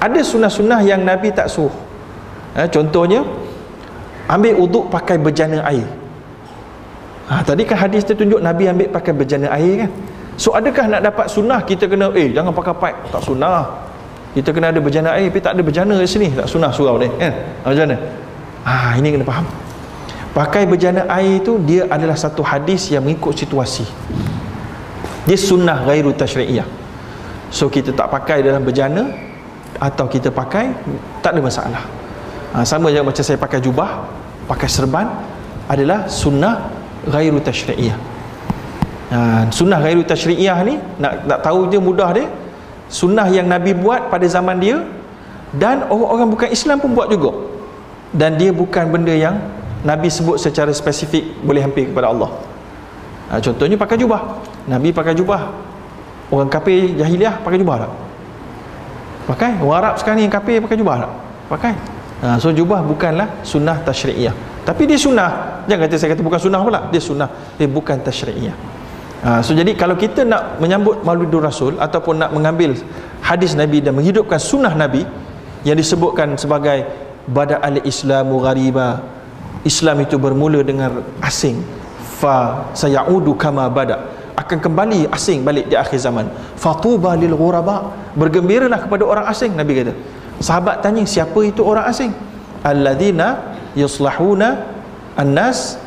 Ada sunnah-sunnah yang Nabi tak suruh. Contohnya, ambil uduk pakai bejana air. Tadi kan hadis tu tunjuk Nabi ambil pakai bejana air kan. So adakah nak dapat sunnah kita kena jangan pakai pipe? Tak sunnah. Kita kena ada bejana air, tapi tak ada bejana di sini, tak sunnah surau ni kan. Macam mana? Ini kena faham. Pakai bejana air tu dia adalah satu hadis yang mengikut situasi. Dia sunnah ghairu tashri'iyah. So kita tak pakai dalam bejana atau kita pakai, tak ada masalah. Sama je macam saya pakai jubah, pakai serban, adalah sunnah ghairu tashri'iyah. Sunnah ghairu tashri'iyah ni nak tahu dia mudah dia. Sunnah yang Nabi buat pada zaman dia, dan orang-orang bukan Islam pun buat juga, dan dia bukan benda yang Nabi sebut secara spesifik boleh hampir kepada Allah. Contohnya pakai jubah. Nabi pakai jubah. Orang kafir jahiliah pakai jubah tak? Pakai. Orang Arab sekarang ni yang kafir pakai jubah tak? Pakai. So jubah bukanlah sunnah tashri'iyah, tapi dia sunnah. Jangan kata saya kata bukan sunnah pula. Dia sunnah, dia bukan tashri'iyah. So jadi kalau kita nak menyambut Maulidur Rasul ataupun nak mengambil hadis Nabi dan menghidupkan sunnah Nabi yang disebutkan sebagai bada al-islamu ghariba, Islam itu bermula dengan asing, fa sayaudu kama bada, akan kembali asing balik di akhir zaman. Fatuba lil ghuraba, bergembiralah kepada orang asing. Nabi kata. Sahabat tanya, siapa itu orang asing? Alladzina yuslahuna an-nas,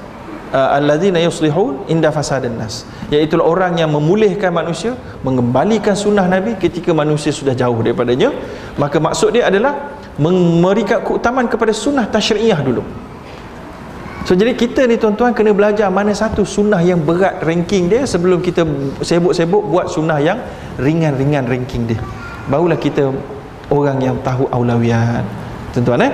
alladzina yuslihun inda fasadan nas, iaitu orang yang memulihkan manusia, mengembalikan sunnah Nabi ketika manusia sudah jauh daripadanya. Maka maksud dia adalah memberikan keutamaan kepada sunnah tashri'iyah dulu. So jadi kita ni tuan-tuan kena belajar mana satu sunnah yang berat ranking dia sebelum kita sibuk-sibuk buat sunnah yang ringan-ringan ranking dia. Barulah kita orang yang tahu aulawiyat, tuan-tuan